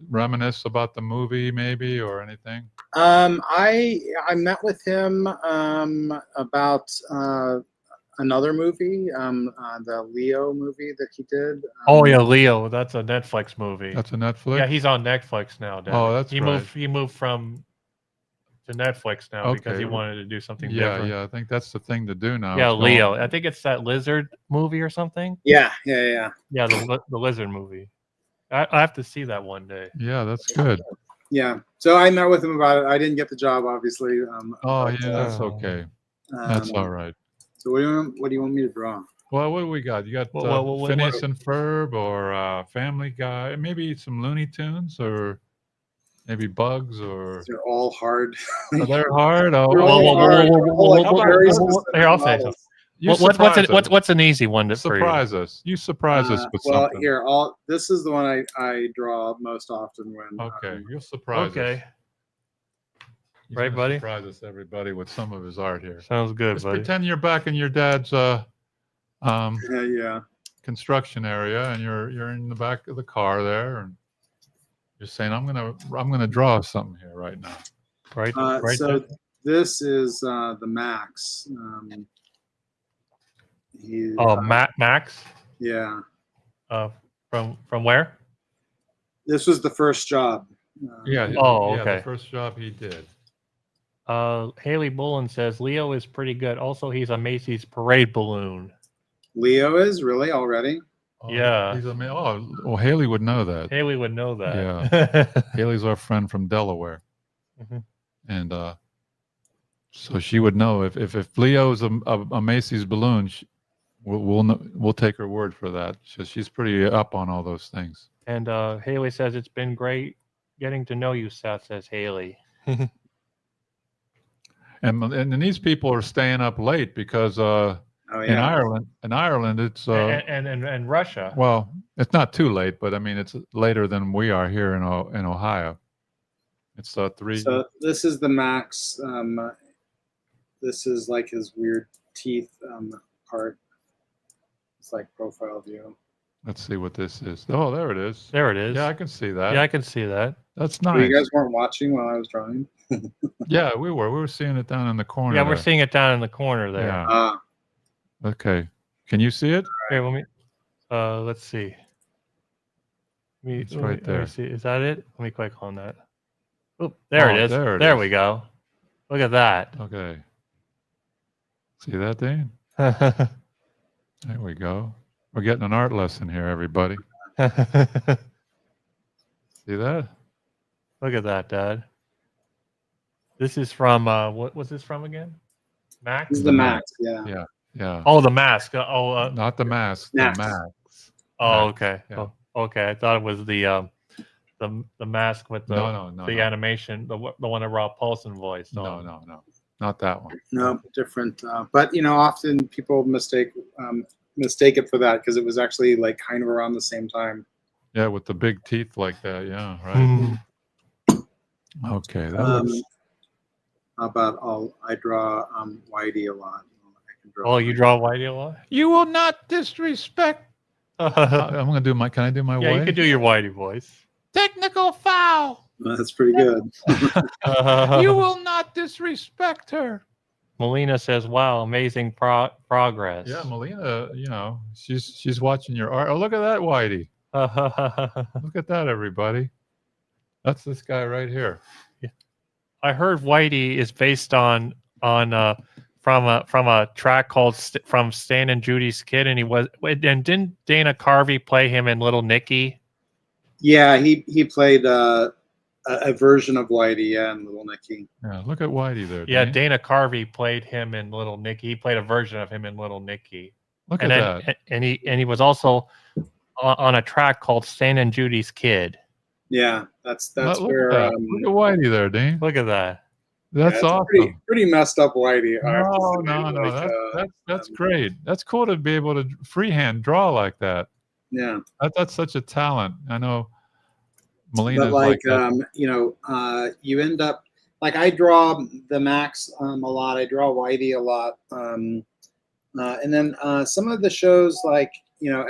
reminisce about the movie, maybe, or anything? I met with him about another movie, the Leo movie that he did. oh yeah, Leo. That's a Netflix movie. That's a Netflix? Yeah, he's on Netflix now. Devin. Oh, that's he right. moved. He moved from to Netflix now because he Okay. wanted to do something Yeah, different. yeah. I think that's the thing to do now. Yeah, is go Leo. on- I think it's that lizard movie or something. Yeah. Yeah, the lizard movie. I have to see that one day. Yeah, that's good. Yeah. So I met with him about it. I didn't get the job, obviously. Oh, but, yeah, that's okay. That's all right. So what do you want me to draw? Well, what do we got? You got What- Phineas and Ferb or Family Guy, maybe some Looney Tunes or maybe Bugs or. They're all hard. Are they hard? Oh, They're all hard. They're all, like, How about- very how specific about- Here, I'll say models. you What's surprise us. what's an easy one for you? Surprise us. You surprise us with Well, something. here, this is the one I draw most often when. Okay, you'll surprise us. Okay, He's Right, gonna buddy? Surprise us, everybody, with some of his art here. sounds good, Just buddy. pretend you're back in your dad's Yeah. construction area, and you're in the back of the car there, and you're saying, "I'm gonna draw something here right now." Right, So there. this is the Max. Oh, Max. Yeah. From where? This was the first job. Yeah. Oh, yeah, okay. The first job he did. Haley Bullen says Leo is pretty good. Also, he's a Macy's parade balloon. Leo is really already. Oh, Yeah. He's well, Haley would know that. Haley would know that. Haley's our friend from Delaware, Mhm. and so she would know if Leo's a Macy's balloon. We'll take her word for that. She's pretty up on all those things. And Haley says it's been great getting to know you, Seth. Says Haley. And these people are staying up late because Oh in yeah. Ireland it's and Russia. well, it's not too late, but I mean it's later than we are here in Ohio. It's 3. So this is the Max. This is like his weird teeth part. It's like profile view. Let's see what this is. Oh, there it is. There it is. Yeah, I can see that. Yeah, I can see that. That's So nice. you guys weren't watching while I was drawing. Yeah, we were seeing it down in the corner. Yeah, we're there. seeing it down in the corner there. Yeah. Okay. Can you see it? Here, let me. Let's see. It's right Let me there. see. Is that it? Let me click on that. Oh, there Oh, it is. there it There is. we go. Look at that. Okay. See that, Dane? There we go. We're getting an art lesson here, everybody. Look See that? at that, Dad. This is from what was this from again? Max? This is the Max. Yeah. Yeah. Yeah. Oh, the mask. Not the mask. Max. The max. Oh, Max, okay. yeah. Oh, okay. I thought it was the mask with the No. animation, the one that Rob Paulson voiced. No. Not that one. No, different. But often people mistake it for that because it was actually like kind of around the same time. Yeah, with the big teeth like that. Yeah, right. Mhm. Okay. That Um, looks, How about I draw Whitey a lot. I can draw Oh, you draw Whitey a lot? you will not disrespect. Yeah, I'm gonna do my. Can I do my you way? could do your Whitey voice. Technical foul. That's pretty good. You will not disrespect her. Melina says, "Wow, amazing progress." Yeah, Melina. She's watching your art. Oh, look at that, Whitey. Look at that, everybody. That's this guy right here. I heard Whitey is based on from a track called from Stan and Judy's Kid, and didn't Dana Carvey play him in Little Nicky? Yeah, he played a version of Whitey, and Little Nicky. Yeah, look at Whitey there. Yeah, Dane. Dana Carvey played him in Little Nicky. He played a version of him in Little Nicky. Look And at then, that. and he was also on a track called Stan and Judy's Kid. Yeah, that's Look where. at that. Look at Whitey there, Dean. Look at that. That's it's awesome. Pretty messed up Whitey. I have to No. say. Like, That's great. That's cool to be able to freehand draw like that. yeah. That's such a talent. I know Melina's But like, that. you end up like I draw the Max a lot. I draw Whitey a lot. And then some of the shows, like,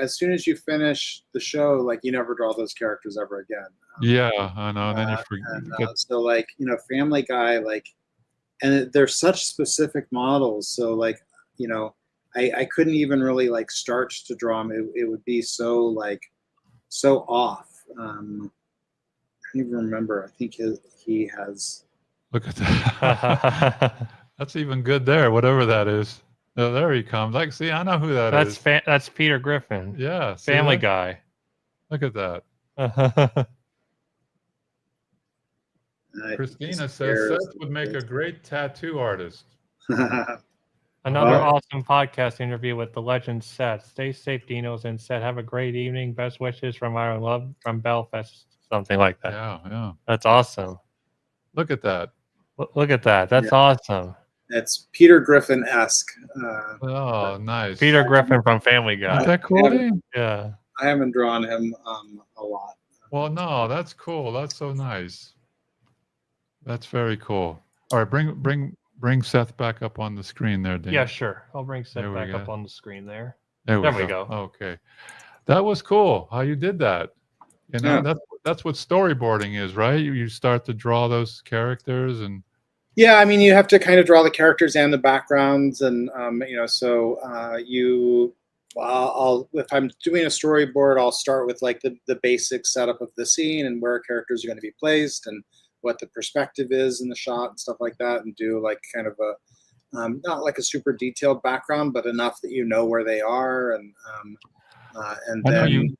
as soon as you finish the show, like, you never draw those characters ever again. Yeah, I know. Then you And forget. so, like, Family Guy, like, and they're such specific models. So, like, I couldn't even really like start to draw them. It would be so like so off. I don't even remember. I think he has. Look at that. That's even good there, whatever that is. Oh, there he comes. Like, see, I know who that is. That's Peter Griffin. Yeah, see Family that? Guy. Look at that. Christina says Seth would make a great tattoo artist. Another awesome podcast interview with the legend Seth. Stay safe, Dinos, and Seth. Have a great evening. Best wishes from Iron Love from Belfast. Something like that. Yeah. That's awesome. Look at that. Look at that. That's awesome. It's Peter Griffin-esque. Oh, nice. Peter Griffin from Family Guy. Is that cool? Yeah. I haven't drawn him a lot. Well, no, that's cool. That's so nice. That's very cool. All right, bring Seth back up on the screen there, Dan. Yeah, sure. I'll bring Seth back up on the screen there. There we go. Okay. That was cool how you did that. That's what storyboarding is, right? You start to draw those characters and yeah, I mean, you have to kind of draw the characters and the backgrounds, and if I'm doing a storyboard, I'll start with like the basic setup of the scene and where characters are going to be placed and what the perspective is in the shot and stuff like that, and do like kind of a not like a super detailed background, but enough that you know where they are, and then.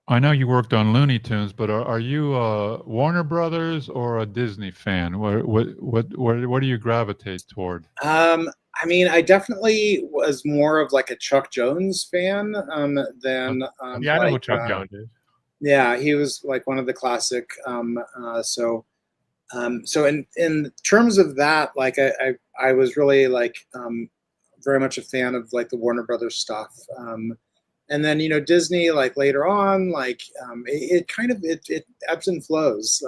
I know you worked on Looney Tunes, but are you a Warner Brothers or a Disney fan? What do you gravitate toward? I mean, I definitely was more of like a Chuck Jones fan than. I know who Chuck Jones is. Yeah, he was like one of the classic. So in terms of that, like I was really like very much a fan of like the Warner Brothers stuff. And then, Disney, like later on, like it kind of it ebbs and flows.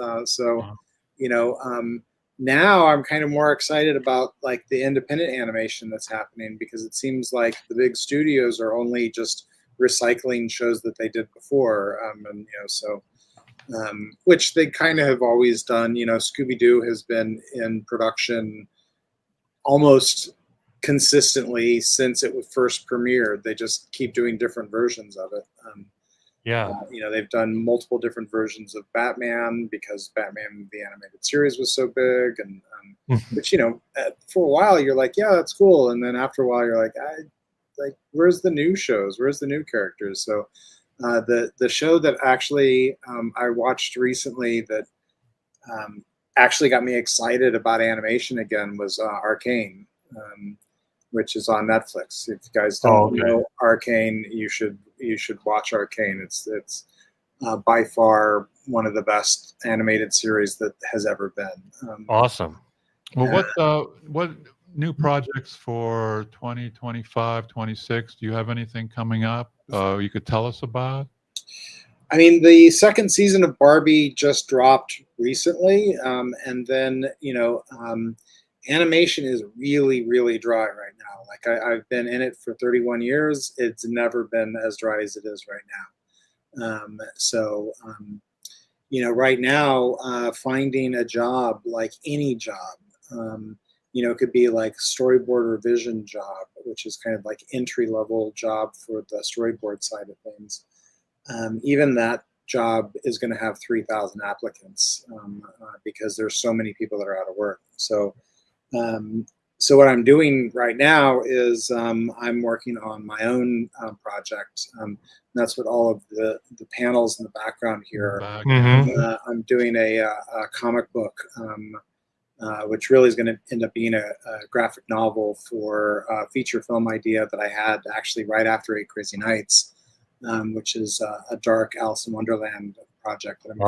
Now I'm kind of more excited about like the independent animation that's happening, because it seems like the big studios are only just recycling shows that they did before. Which they kind of have always done. Scooby-Doo has been in production almost consistently since it was first premiered. They just keep doing different versions of it. They've done multiple different versions of Batman because Batman the animated series was so big, and which for a while you're like, yeah, that's cool, and then after a while you're like, where's the new shows? Where's the new characters? So the show that actually I watched recently that actually got me excited about animation again was Arcane. Which is on Netflix. If you guys don't know Arcane, you should watch Arcane. It's by far one of the best animated series that has ever been. Awesome. Well, what new projects for 2025, 26? Do you have anything coming up you could tell us about? I mean, the second season of Barbie just dropped recently, and then animation is really, really dry right now. Like I've been in it for 31 years. It's never been as dry as it is right now. Right now, finding a job, like any job, could be like storyboard or vision job, which is kind of like entry-level job for the storyboard side of things. Even that job is going to have 3,000 applicants because there's so many people that are out of work. So what I'm doing right now is I'm working on my own project. That's what all of the panels in the background here are. Mm-hmm. I'm doing a comic book, which really is going to end up being a graphic novel for a feature film idea that I had actually right after 8 Crazy Nights, which is a dark Alice in Wonderland project that I'm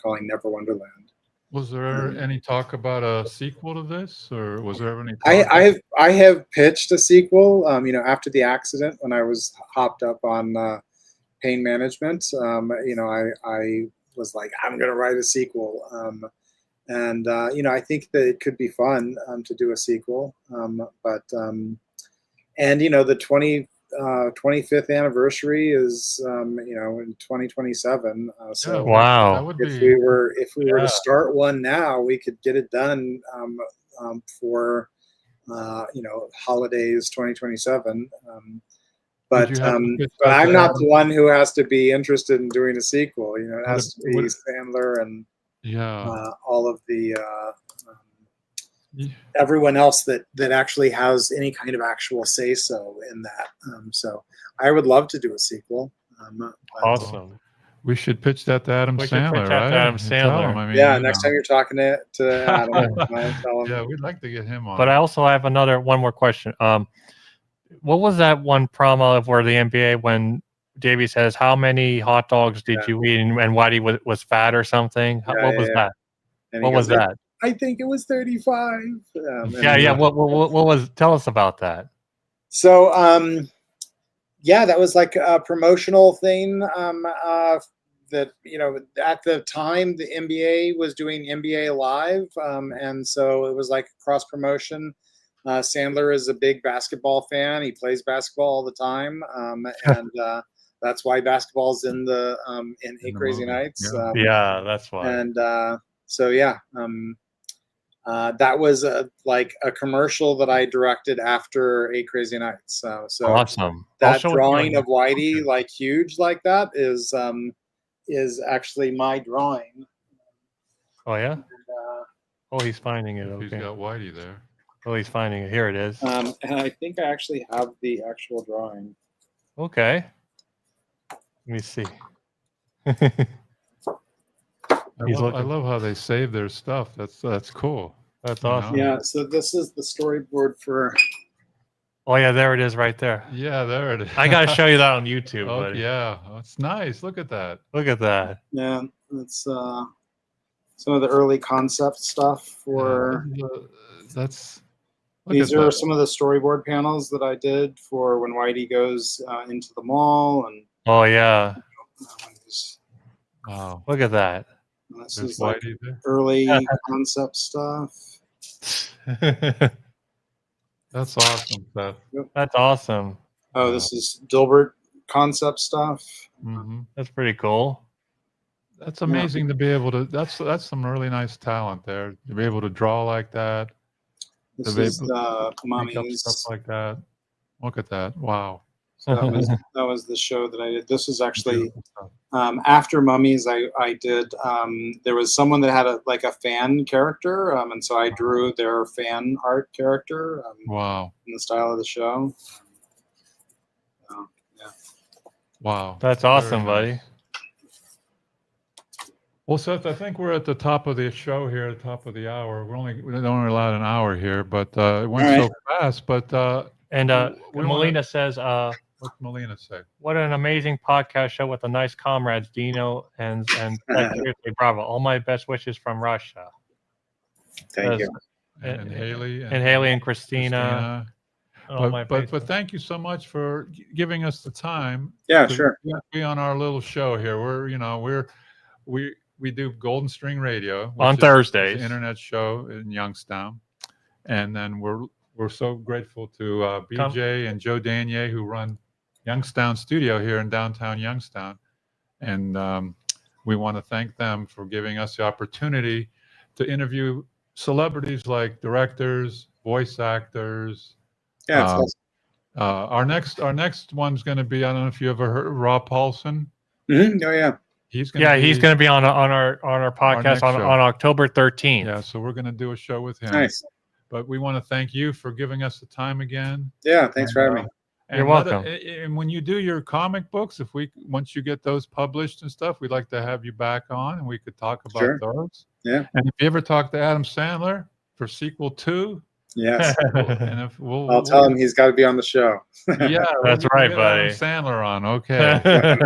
calling Never Wonderland. Was there any talk about a sequel to this, or was there ever any talk? I have pitched a sequel, after the accident when I was hopped up on pain management. I was like, I'm going to write a sequel. I think that it could be fun to do a sequel. and the 25th anniversary is in 2027. So that Wow. would if be. we were Yeah. to start one now, we could get it done for holidays 2027. Would you have to pitch But that to I'm not Adam? the one who has to be interested in doing a sequel. It Would has it- to be would it- Sandler and Yeah. all of the Yeah. everyone else that actually has any kind of actual say so in that. So I would love to do a sequel. But, Awesome. We should pitch that to Adam We should pitch Sandler, that right? to Adam And tell Sandler. him, I mean, yeah, you next know. time you're talking to Adam, tell him. Yeah, we'd like to get him on. But I also have one more question. What was that one promo of where the NBA when Davey says, "How many hot dogs did Yeah. you eat?" and Whitey was fat or something? Yeah, What was yeah. that? And he What was goes, that? I think it was 35. Yeah. What was? Tell us about that. So, that was like a promotional thing. That at the time the NBA was doing NBA Live, and so it was like cross promotion. Sandler is a big basketball fan. He plays basketball all the time, and that's why basketball's in the in Eight the Crazy movie. Nights. Yeah. Yeah, that's why. And so yeah, that was like a commercial that I directed after Eight Crazy Nights. So Awesome. that show it drawing to of Whitey, like huge like that, is actually my drawing. Oh yeah. And, Oh, he's finding it. He's Okay. got Whitey there. Oh, he's finding it. Here it is. and I think I actually have the actual drawing. Okay. Let me see. He's I looking. love how they save their stuff. That's cool. That's You know? awesome. Yeah, so this is the storyboard for. Oh yeah, there it is right there. Yeah, there it is. I gotta show you that on YouTube, Oh, buddy. yeah, oh, it's nice. Look at that. Look at that. Yeah, that's some of the early concept stuff for. That's. Look These at are that. some of the storyboard panels that I did for when Whitey goes into the mall, and Oh yeah. Wow. Look at that. this There's is like Whitey there. early concept stuff. That's awesome, Seth. That's awesome. Oh, this is Dilbert concept stuff. Hmm. That's pretty cool. That's amazing to be able to. That's some really nice talent there to be able to draw like that. This The is make up Mummies. stuff like that. Look at that! Wow. So that was the show that I did. This was actually Beautiful stuff. after Mummies. I did. There was someone that had a fan character, and so I drew their fan art character Wow. in the style of the show. Yeah. Wow. That's Very awesome, nice. buddy. Well, Seth, I think we're at the top of the show here, at the top of the hour. We're only allowed an hour here, but it went All so right. fast. But And we Melina wanna- says, what's Melina say? "What an amazing podcast show with the nice comrades, Dino and seriously, bravo! All my best wishes from Russia." Thank you. And Haley And Haley and Christina. All my But best- thank you so much for giving us the time. Yeah, to sure. be on our little show here. We do Golden String Radio which On is Thursdays. an internet show in Youngstown, and then we're so grateful to BJ and Joe Danier who run Youngstown Studio here in downtown Youngstown, and we want to thank them for giving us the opportunity to interview celebrities like directors, voice actors. Yeah, it's Um, awesome. Our next one's going to be, I don't know if you ever heard Rob Paulson. Oh yeah. He's going he's going to be on our podcast next on show. October 13th. Yeah, so we're going to do a show with him. Nice. But we want to thank you for giving us the time again. Yeah, thanks for having me. You're welcome. And when you do your comic books, once you get those published and stuff, we'd like to have you back on and we could talk about Sure. those. Yeah. And if you ever talk to Adam Sandler for sequel 2, Yes. and if I'll tell him he's got to be on the show. Yeah, That's we'll right, get buddy. Adam Sandler on. Okay.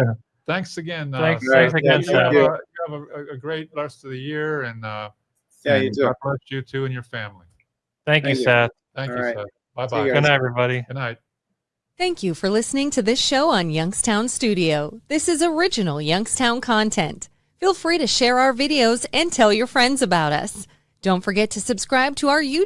Thanks again. Thanks Seth. again, You Seth. have a great rest of the year, and Yeah, and you too. God bless you too and your family. Thank you, Thank you. Seth. Thank All you, right. Seth. Bye See you bye. guys. Good night, everybody. Good night. Thank you for listening to this show on Youngstown Studio. This is original Youngstown content. Feel free to share our videos and tell your friends about us. Don't forget to subscribe to our YouTube